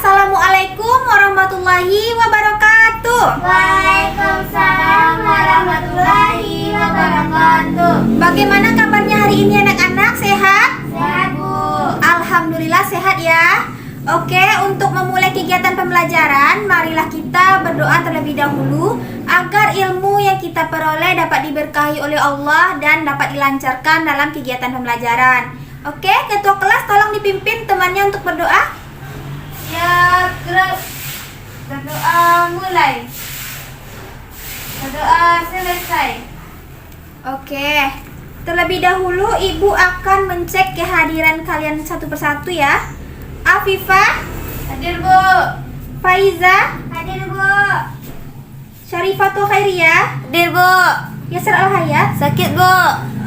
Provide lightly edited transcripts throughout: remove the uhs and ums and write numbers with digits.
Assalamualaikum warahmatullahi wabarakatuh. Waalaikumsalam warahmatullahi wabarakatuh. Bagaimana kabarnya hari ini anak-anak? Sehat? Sehat, Bu. Alhamdulillah sehat ya. Oke, untuk memulai kegiatan pembelajaran, marilah kita berdoa terlebih dahulu agar ilmu yang kita peroleh dapat diberkahi oleh Allah dan dapat dilancarkan dalam kegiatan pembelajaran. Oke, ketua kelas tolong dipimpin temannya untuk berdoa. Ya, gerak. Berdoa mulai. Berdoa selesai. Oke, terlebih dahulu Ibu akan mencek kehadiran kalian satu persatu ya. Afifah, Hadir, Bu. Faiza, Hadir, Bu. Syarifatul Khairiyah, Hadir, Bu. Yasir Al-Hayat. Sakit, Bu.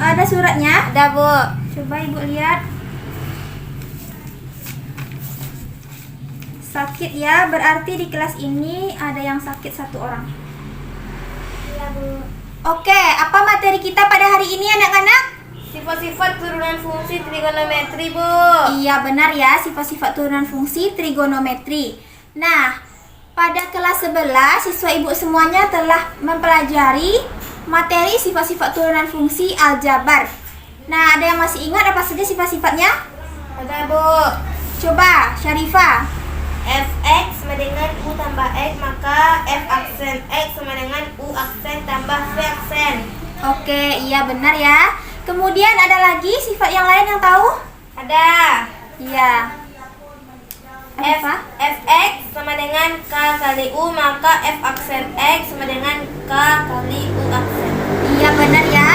Ada suratnya? Ada, Bu. Coba Ibu lihat. Sakit ya, berarti di kelas ini ada yang sakit satu orang. Iya, Bu. Oke, apa materi kita pada hari ini anak-anak? Sifat-sifat turunan fungsi trigonometri, Bu. Iya benar ya, sifat-sifat turunan fungsi trigonometri. Nah, pada kelas 11 siswa Ibu semuanya telah mempelajari materi sifat-sifat turunan fungsi aljabar. Nah, ada yang masih ingat apa saja sifat-sifatnya? Ada, Bu. Coba, Syarifah. Fx sama dengan U tambah X, maka F aksen X sama dengan U aksen tambah V aksen. Oke, iya benar ya. Kemudian ada lagi sifat yang lain yang tahu? Ada. Iya. F, Apa? Fx sama dengan K kali U, maka F aksen X sama dengan K kali U aksen. Iya benar ya.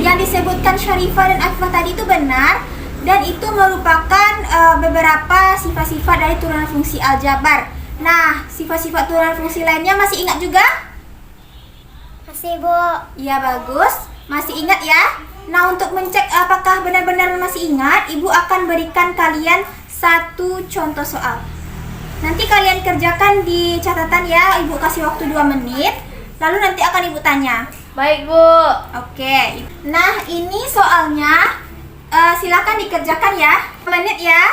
Yang disebutkan Syarifah dan Afifah tadi itu benar. Dan itu merupakan beberapa sifat-sifat dari turunan fungsi aljabar. Nah, sifat-sifat turunan fungsi lainnya masih ingat juga? Masih, Bu. Iya bagus, masih ingat ya. Nah, untuk mencek apakah benar-benar masih ingat, Ibu akan berikan kalian satu contoh soal. Nanti kalian kerjakan di catatan ya, Ibu kasih waktu 2 menit. Lalu nanti akan Ibu tanya. Baik, Bu. Oke, nah ini soalnya. Silakan dikerjakan ya. Menit ya.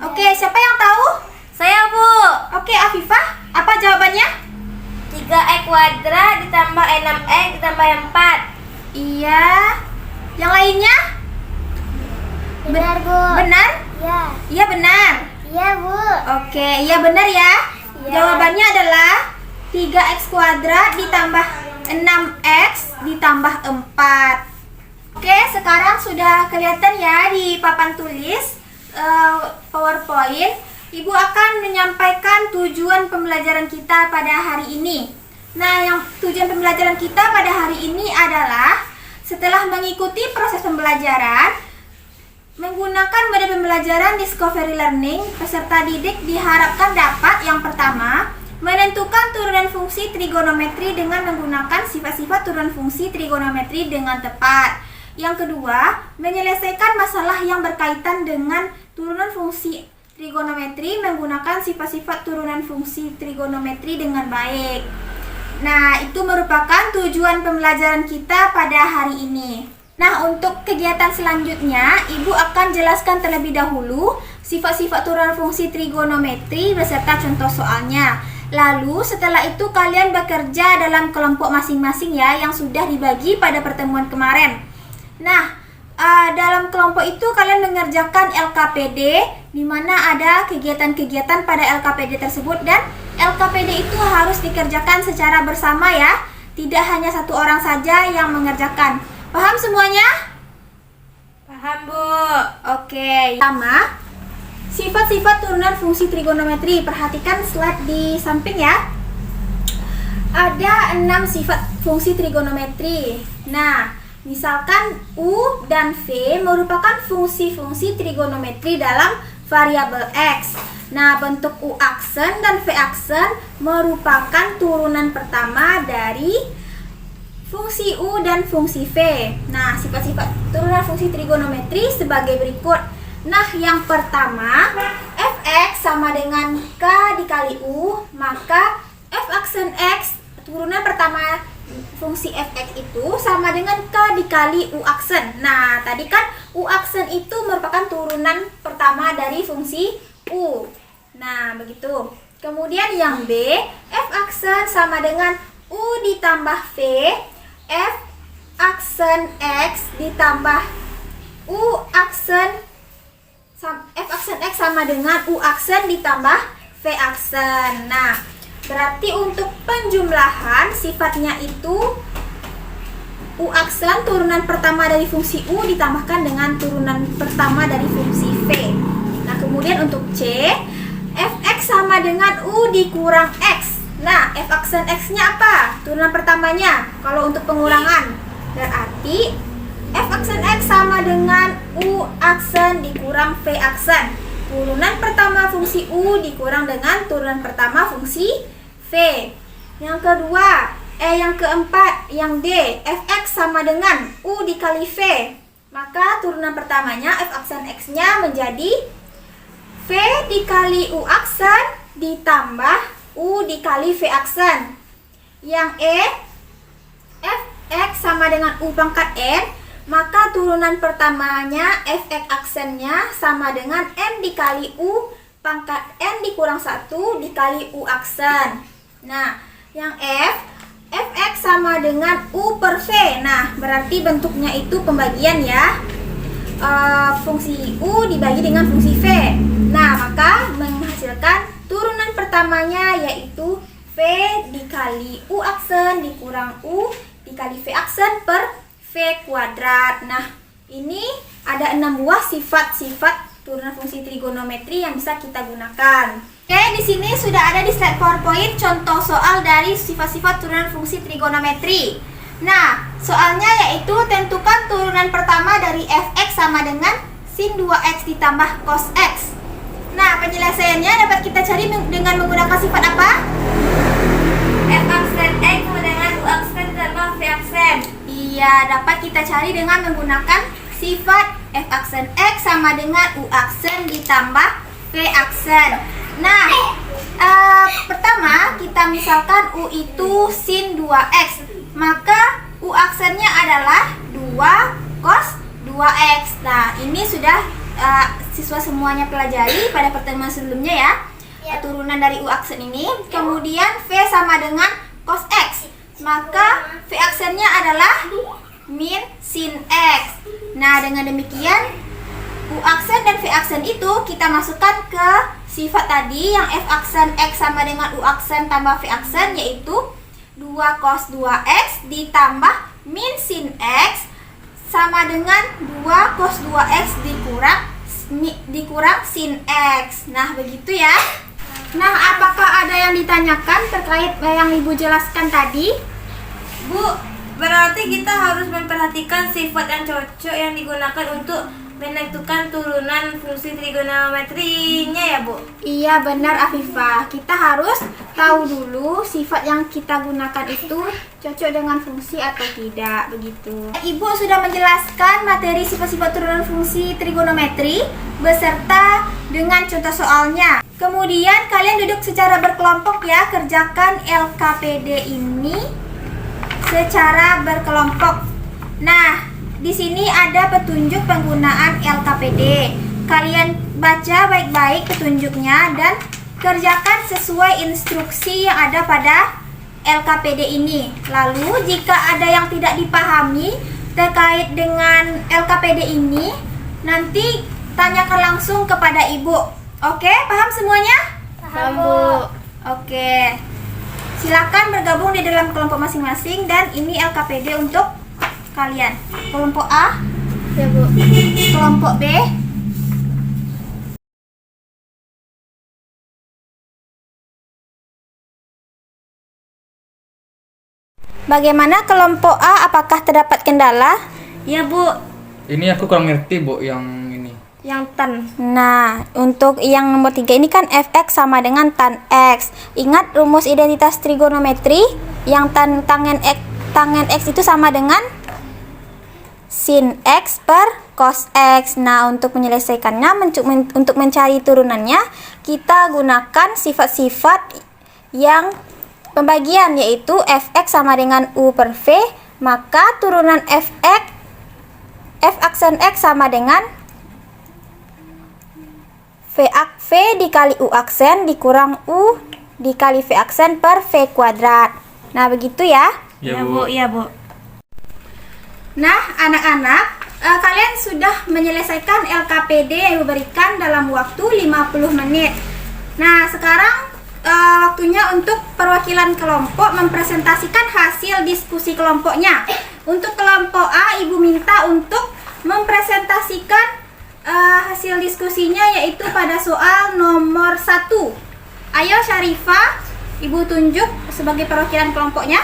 Oke, siapa yang tahu? Saya, Bu. Oke, Afifah, apa jawabannya? 3x kuadrat ditambah 6x ditambah 4. Iya. Yang lainnya? Benar, Bu. Benar? Ya. Iya benar. Iya, Bu. Oke, iya benar ya. Iya. Jawabannya adalah 3x kuadrat ditambah 6x ditambah 4. Oke, sekarang sudah kelihatan ya di papan tulis PowerPoint. Ibu akan menyampaikan tujuan pembelajaran kita pada hari ini. Nah, yang tujuan pembelajaran kita pada hari ini adalah setelah mengikuti proses pembelajaran menggunakan metode pembelajaran Discovery Learning, peserta didik diharapkan dapat yang pertama menentukan turunan fungsi trigonometri dengan menggunakan sifat-sifat turunan fungsi trigonometri dengan tepat. Yang kedua, menyelesaikan masalah yang berkaitan dengan turunan fungsi trigonometri menggunakan sifat-sifat turunan fungsi trigonometri dengan baik. Nah, itu merupakan tujuan pembelajaran kita pada hari ini. Nah, untuk kegiatan selanjutnya, Ibu akan jelaskan terlebih dahulu sifat-sifat turunan fungsi trigonometri beserta contoh soalnya. Lalu setelah itu kalian bekerja dalam kelompok masing-masing ya yang sudah dibagi pada pertemuan kemarin. Nah, dalam kelompok itu kalian mengerjakan LKPD di mana ada kegiatan-kegiatan pada LKPD tersebut dan LKPD itu harus dikerjakan secara bersama ya. Tidak hanya satu orang saja yang mengerjakan. Paham semuanya? Paham, Bu. Oke. Pertama, sifat-sifat turunan fungsi trigonometri. Perhatikan slide di samping ya. Ada 6 sifat fungsi trigonometri. Nah, misalkan U dan V merupakan fungsi-fungsi trigonometri dalam variabel X. Nah, bentuk U aksen dan V aksen merupakan turunan pertama dari fungsi U dan fungsi V. Nah, sifat-sifat turunan fungsi trigonometri sebagai berikut. Nah, yang pertama, Fx sama dengan K dikali U, maka F aksen X, turunan pertama fungsi fx itu sama dengan k dikali u aksen. Nah, tadi kan u aksen itu merupakan turunan pertama dari fungsi u. Nah, begitu. Kemudian yang B, F aksen sama dengan U ditambah V, F aksen X ditambah U aksen F aksen X sama dengan U aksen ditambah V aksen. Nah, berarti untuk penjumlahan sifatnya itu U aksen turunan pertama dari fungsi U ditambahkan dengan turunan pertama dari fungsi V. Nah, kemudian untuk C, Fx sama dengan U dikurang X. Nah, F aksen X-nya apa? Turunan pertamanya. Kalau untuk pengurangan, berarti F aksen X sama dengan U aksen dikurang V aksen. Turunan pertama fungsi U dikurang dengan turunan pertama fungsi V. Yang kedua, yang keempat, yang D, Fx sama dengan U dikali V. Maka turunan pertamanya F aksen X-nya menjadi V dikali U aksen ditambah U dikali V aksen. Yang E, Fx sama dengan U pangkat N, maka turunan pertamanya Fx aksennya sama dengan N dikali U pangkat N dikurang 1 dikali U aksen. Nah, yang F, Fx sama dengan U per V. Nah, berarti bentuknya itu pembagian ya. Fungsi U dibagi dengan fungsi V. Nah, maka menghasilkan turunan pertamanya yaitu V dikali U aksen dikurang U dikali V aksen per V kuadrat. Nah, ini ada 6 buah sifat-sifat turunan fungsi trigonometri yang bisa kita gunakan. Oke, di sini sudah ada di slide PowerPoint contoh soal dari sifat-sifat turunan fungsi trigonometri. Nah, soalnya yaitu tentukan turunan pertama dari Fx sama dengan sin 2x ditambah cos x. Nah, penyelesaiannya dapat kita cari dengan menggunakan sifat apa? F aksen X sama dengan U aksen ditambah V aksen. Iya, dapat kita cari dengan menggunakan sifat F aksen X sama dengan U aksen ditambah V aksen. Nah, pertama kita misalkan U itu sin 2x, maka U aksennya adalah 2 cos 2x. Nah, ini sudah siswa semuanya pelajari pada pertemuan sebelumnya ya. Turunan dari U aksen ini. Kemudian V sama dengan cos x, maka V aksennya adalah min sin x. Nah, dengan demikian U aksen dan V aksen itu kita masukkan ke sifat tadi yang F aksen X sama dengan U aksen tambah V aksen, yaitu 2 cos 2x ditambah min sin x sama dengan 2 cos 2x dikurang sin x. Nah, begitu ya. Nah, apakah ada yang ditanyakan terkait yang Ibu jelaskan tadi? Bu, berarti kita harus memperhatikan sifat yang cocok yang digunakan untuk menentukan turunan fungsi trigonometrinya ya, Bu? Iya, benar Afifah. Kita harus tahu dulu sifat yang kita gunakan itu cocok dengan fungsi atau tidak, begitu. Ibu sudah menjelaskan materi sifat-sifat turunan fungsi trigonometri beserta dengan contoh soalnya. Kemudian kalian duduk secara berkelompok ya, kerjakan LKPD ini secara berkelompok. Nah, di sini ada petunjuk penggunaan LKPD. Kalian baca baik-baik petunjuknya dan kerjakan sesuai instruksi yang ada pada LKPD ini. Lalu, jika ada yang tidak dipahami terkait dengan LKPD ini, nanti tanyakan langsung kepada Ibu. Oke, paham semuanya? Paham, Bu. Oke. Silakan bergabung di dalam kelompok masing-masing dan ini LKPD untuk kalian. Kelompok A, Ya, Bu. kelompok B, bagaimana kelompok A? Apakah terdapat kendala? Ya, Bu. Ini aku kurang ngerti, Bu, yang ini. Yang tan. Nah, untuk yang nomor 3 ini kan Fx sama dengan tan X. Ingat rumus identitas trigonometri yang tangen X itu sama dengan sin X per cos X. Nah, untuk menyelesaikannya, untuk mencari turunannya, kita gunakan sifat-sifat yang pembagian, yaitu Fx sama dengan U per V, maka turunan F aksen X sama dengan V V dikali U aksen dikurang U dikali V aksen per V kuadrat. Nah, begitu ya. Ya, Bu. Iya, Bu. Nah, anak-anak, kalian sudah menyelesaikan LKPD yang diberikan dalam waktu 50 menit. Nah, sekarang waktunya untuk perwakilan kelompok mempresentasikan hasil diskusi kelompoknya. Untuk kelompok A, Ibu minta untuk mempresentasikan hasil diskusinya yaitu pada soal nomor 1. Ayo Syarifah, Ibu tunjuk sebagai perwakilan kelompoknya.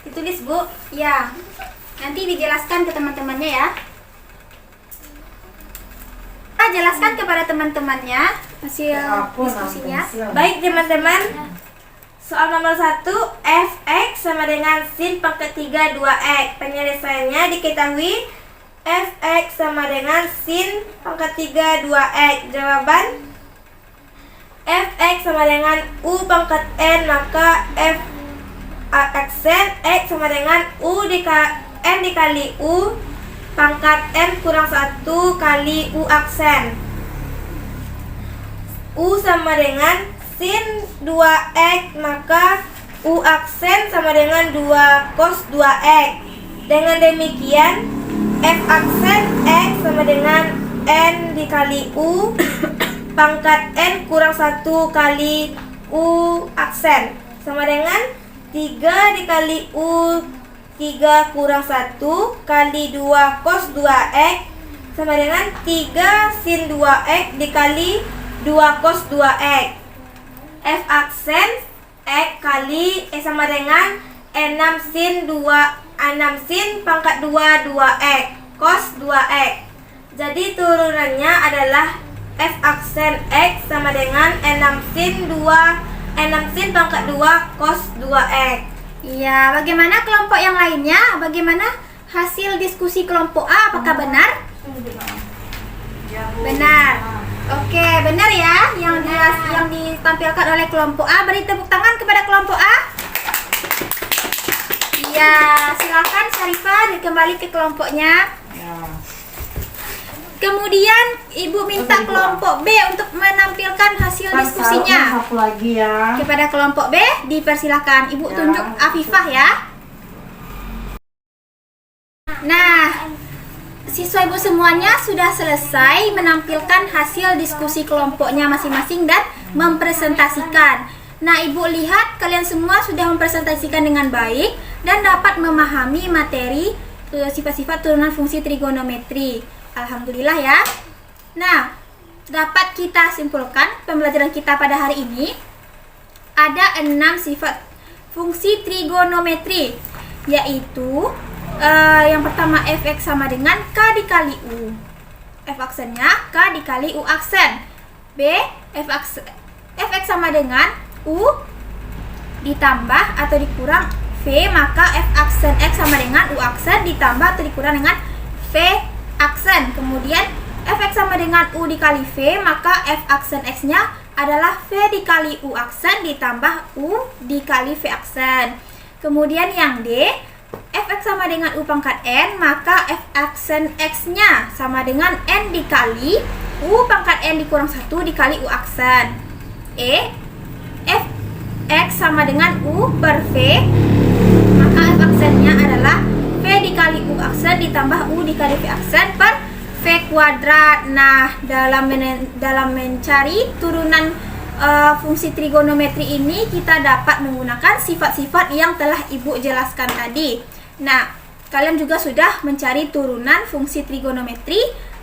Ditulis, Bu. Ya, nanti dijelaskan ke teman-temannya ya. Jelaskan kepada teman-temannya hasil diskusinya. Baik, teman-teman. Soal nomor 1, fx sama dengan sin pangkat 3 2x. Penyelesaiannya diketahui fx sama dengan sin pangkat 3 2x. Jawaban fx sama dengan u pangkat n, maka f aksen x sama dengan n dikali u pangkat n kurang 1 kali u aksen. U sama dengan sin 2x, maka u aksen sama dengan 2 cos 2x. Dengan demikian f aksen x sama dengan n dikali u pangkat n kurang 1 kali u aksen sama dengan 3 dikali u 3 kurang 1 kali 2 cos 2x sama dengan 3 sin 2x dikali 2 cos 2x. F aksen x kali sama dengan 6 sin pangkat 2 2x cos 2x. Jadi turunannya adalah f aksen x sama dengan 6 sin pangkat 2 cos 2x. Iya, bagaimana kelompok yang lainnya? Bagaimana hasil diskusi kelompok A? Apakah benar? Benar. Oke, benar ya yang ditampilkan oleh kelompok A. Beri tepuk tangan kepada kelompok A. Iya, silakan Syarifah kembali ke kelompoknya. Kemudian Ibu minta kelompok B untuk menampilkan hasil diskusinya. Satu lagi ya. Kepada kelompok B dipersilakan. Ibu tunjuk Afifah ya. Nah, siswa Ibu semuanya sudah selesai menampilkan hasil diskusi kelompoknya masing-masing dan mempresentasikan. Nah, Ibu lihat kalian semua sudah mempresentasikan dengan baik dan dapat memahami materi sifat-sifat turunan fungsi trigonometri. Alhamdulillah ya. Nah, dapat kita simpulkan pembelajaran kita pada hari ini ada 6 sifat fungsi trigonometri, yaitu yang pertama fx sama dengan k dikali u. F aksennya k dikali u aksen. B, fx sama dengan u ditambah atau dikurang v, maka f aksen x sama dengan u aksen ditambah atau dikurang dengan v aksen. Kemudian fx sama dengan u dikali v, maka f aksen x-nya adalah v dikali u aksen ditambah u dikali v aksen. Kemudian yang D, fx sama dengan u pangkat n, maka f aksen x-nya sama dengan n dikali u pangkat n dikurang 1 dikali u aksen. E, fx sama dengan u per v, maka f aksennya adalah v dikali u aksen ditambah u dikali v aksen per v kuadrat. Nah, dalam mencari turunan fungsi trigonometri ini kita dapat menggunakan sifat-sifat yang telah Ibu jelaskan tadi. Nah, kalian juga sudah mencari turunan fungsi trigonometri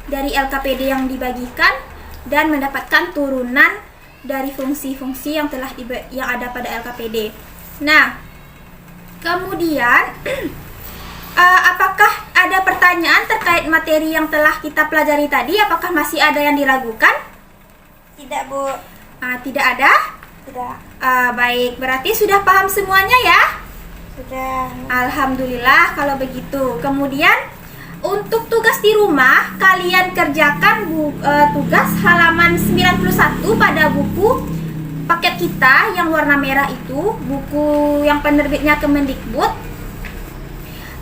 dari LKPD yang dibagikan dan mendapatkan turunan dari fungsi-fungsi yang ada pada LKPD. Nah, kemudian apakah ada pertanyaan terkait materi yang telah kita pelajari tadi? Apakah masih ada yang diragukan? Tidak, Bu. Tidak ada? Tidak. Baik, berarti sudah paham semuanya ya? Sudah. Alhamdulillah kalau begitu. Kemudian untuk tugas di rumah, kalian kerjakan tugas halaman 91 pada buku paket kita yang warna merah itu, buku yang penerbitnya Kemendikbud.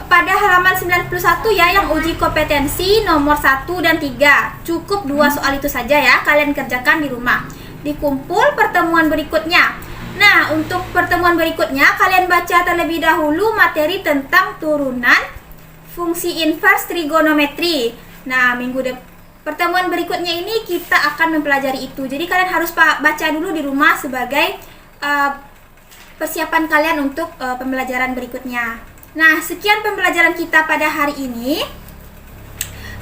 pada halaman 91 ya, yang uji kompetensi nomor 1 dan 3. Cukup 2 soal itu saja ya, kalian kerjakan di rumah. Dikumpul pertemuan berikutnya. Nah, untuk pertemuan berikutnya kalian baca terlebih dahulu materi tentang turunan fungsi inverse trigonometri. Nah, pertemuan berikutnya ini kita akan mempelajari itu. Jadi kalian harus baca dulu di rumah sebagai persiapan kalian untuk pembelajaran berikutnya. Nah, sekian pembelajaran kita pada hari ini.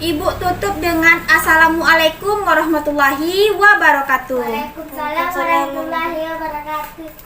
Ibu tutup dengan Assalamualaikum warahmatullahi wabarakatuh. Waalaikumsalam warahmatullahi wabarakatuh.